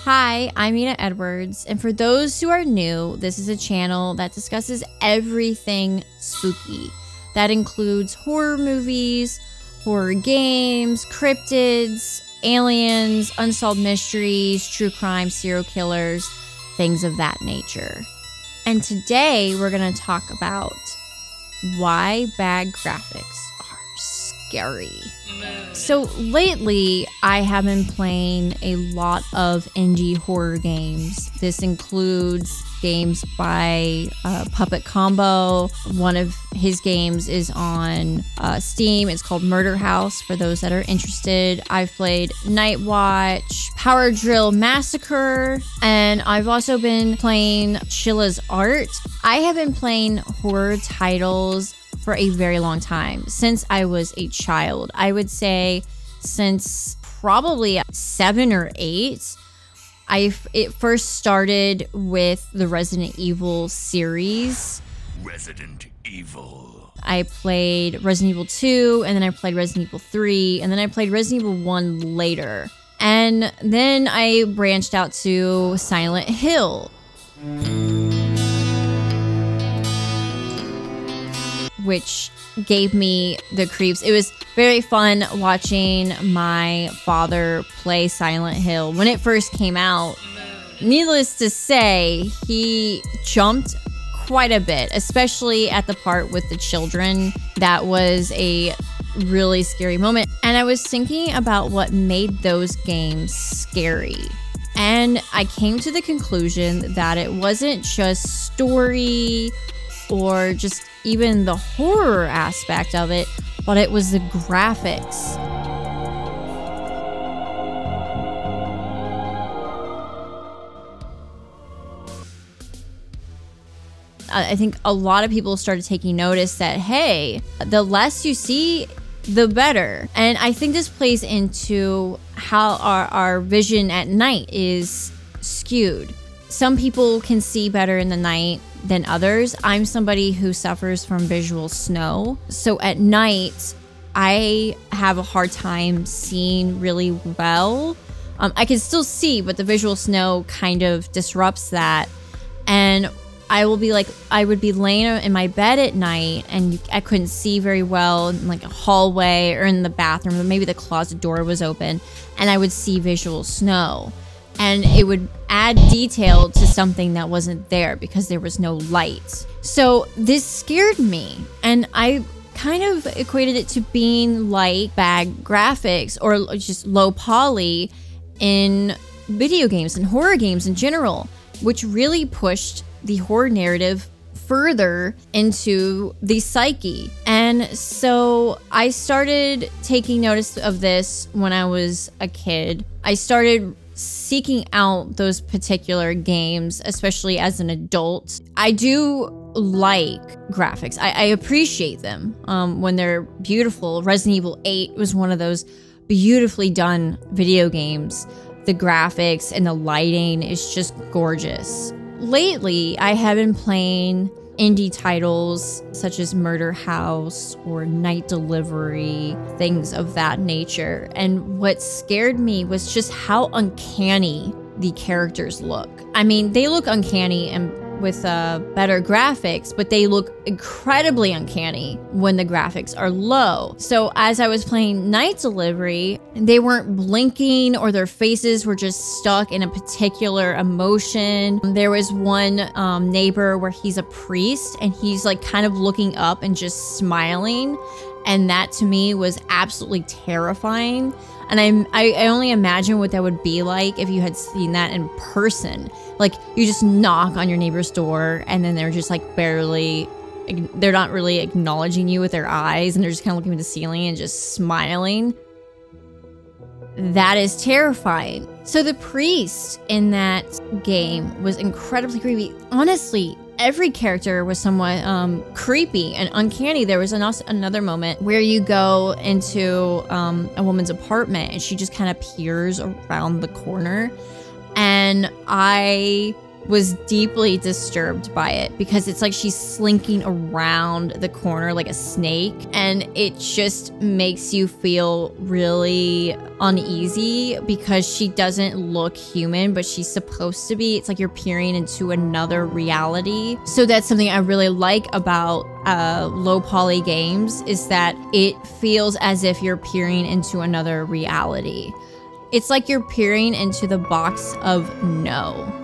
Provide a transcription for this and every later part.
Hi, I'm Mina Edwards, and for those who are new, this is a channel that discusses everything spooky. That includes horror movies, horror games, cryptids, aliens, unsolved mysteries, true crime, serial killers, things of that nature. And today we're going to talk about why bad graphics are scary. So lately, I have been playing a lot of indie horror games. This includes games by Puppet Combo. One of his games is on Steam. It's called Murder House for those that are interested. I've played Night Watch, Power Drill Massacre, and I've also been playing Chilla's Art. I have been playing horror titles for a very long time, since I was a child. I would say since probably 7 or 8. It first started with the Resident Evil series. Resident Evil. I played Resident Evil 2, and then I played Resident Evil 3, and then I played Resident Evil 1 later. And then I branched out to Silent Hill, which gave me the creeps. It was very fun watching my father play Silent Hill when it first came out. Needless to say, he jumped quite a bit, especially at the part with the children. That was a really scary moment. And I was thinking about what made those games scary. And I came to the conclusion that it wasn't just story or just even the horror aspect of it, but it was the graphics. I think a lot of people started taking notice that, hey, the less you see, the better. And I think this plays into how our vision at night is skewed. Some people can see better in the night than others. I'm somebody who suffers from visual snow. So at night, I have a hard time seeing really well. I can still see, but the visual snow kind of disrupts that. And I would be laying in my bed at night and I couldn't see very well in like a hallway or in the bathroom, or maybe the closet door was open, and I would see visual snow. And it would add detail to something that wasn't there because there was no light. So this scared me. And I kind of equated it to being like bad graphics or just low poly in video games and horror games in general, which really pushed the horror narrative further into the psyche. And so I started taking notice of this when I was a kid. I started seeking out those particular games, especially as an adult. I do like graphics. I appreciate them when they're beautiful. Resident Evil 8 was one of those beautifully done video games. The graphics and the lighting is just gorgeous. Lately, I have been playing indie titles such as Murder House or Night Delivery, things of that nature. And what scared me was just how uncanny the characters look. I mean, they look uncanny and with better graphics, but they look incredibly uncanny when the graphics are low. So as I was playing Night Delivery, they weren't blinking or their faces were just stuck in a particular emotion. There was one neighbor where he's a priest and he's like kind of looking up and just smiling. And that to me was absolutely terrifying. And I only imagine what that would be like if you had seen that in person. Like, you just knock on your neighbor's door and then they're just like they're not really acknowledging you with their eyes and they're just kind of looking at the ceiling and just smiling. That is terrifying. So the priest in that game was incredibly creepy. Honestly, every character was somewhat creepy and uncanny. There was another moment where you go into a woman's apartment and she just kind of peers around the corner. And I was deeply disturbed by it because it's like she's slinking around the corner like a snake, and it just makes you feel really uneasy because she doesn't look human, but she's supposed to be. It's like you're peering into another reality. So that's something I really like about low poly games, is that it feels as if you're peering into another reality. It's like you're peering into the box of no.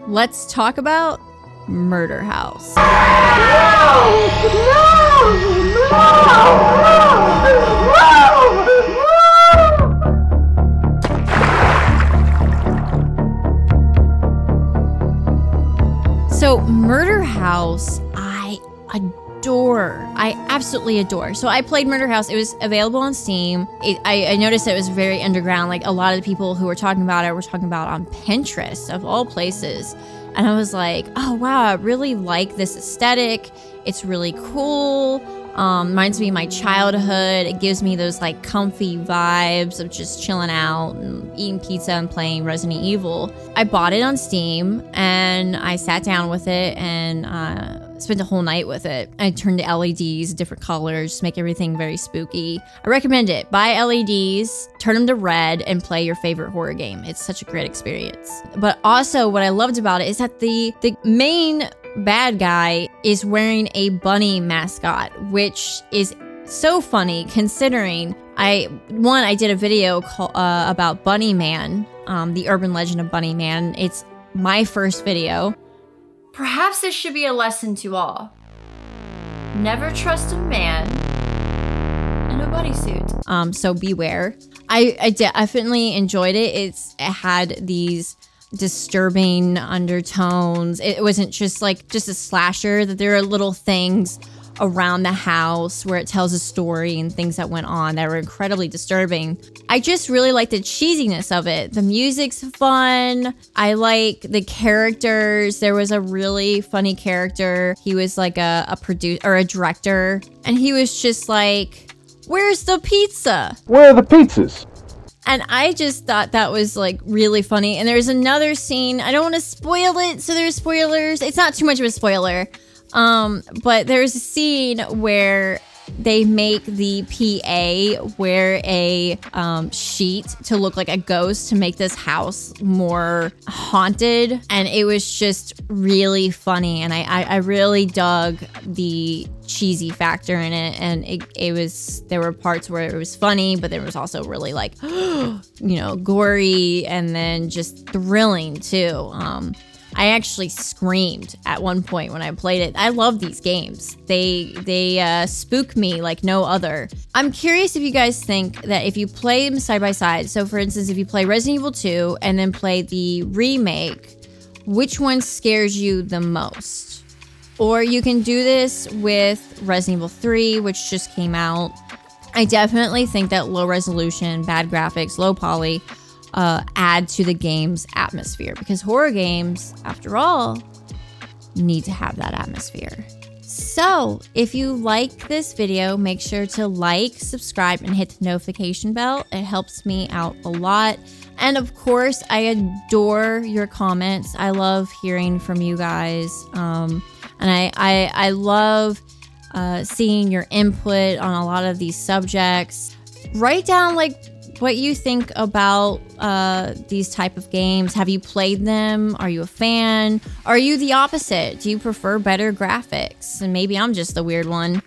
Let's talk about Murder House. So Murder House, I adore. I absolutely adore. So I played Murder House. It was available on Steam. I noticed that it was very underground. Like a lot of the people who were talking about it were talking about on Pinterest of all places. And I was like, oh wow, I really like this aesthetic. It's really cool. Reminds me of my childhood. It gives me those like comfy vibes of just chilling out and eating pizza and playing Resident Evil. I bought it on Steam and I sat down with it and spent a whole night with it. I turned the LEDs, different colors, just make everything very spooky. I recommend it. Buy LEDs, turn them to red, and play your favorite horror game. It's such a great experience. But also what I loved about it is that the main bad guy is wearing a bunny mascot, which is so funny considering I did a video about Bunny Man, the urban legend of Bunny Man. It's my first video. Perhaps this should be a lesson to all. Never trust a man in a bunny suit. So beware. I definitely enjoyed it. It had these disturbing undertones. It wasn't just a slasher, that there are little things around the house where it tells a story and things that went on that were incredibly disturbing. I just really like the cheesiness of it. The music's fun. I like the characters. There was a really funny character. He was like a producer or a director, and he was just like, "Where's the pizza? Where are the pizzas?" And I just thought that was like really funny. And there's another scene. I don't want to spoil it, so there's spoilers. It's not too much of a spoiler. But there's a scene where they make the PA wear a sheet to look like a ghost to make this house more haunted. And it was just really funny. And I really dug the cheesy factor in it. And there were parts where it was funny, but there was also really like, gory and then just thrilling too. I actually screamed at one point when I played it. I love these games. They spook me like no other. I'm curious if you guys think that if you play them side by side, so for instance, if you play Resident Evil 2 and then play the remake, which one scares you the most? Or you can do this with Resident Evil 3, which just came out. I definitely think that low resolution, bad graphics, low poly, add to the game's atmosphere, because horror games, after all, need to have that atmosphere. So if you like this video, make sure to like, subscribe, and hit the notification bell. It helps me out a lot. And of course, I adore your comments. I love hearing from you guys. And I love seeing your input on a lot of these subjects. Write down what you think about these type of games. Have you played them? Are you a fan? Are you the opposite? Do you prefer better graphics? And maybe I'm just the weird one.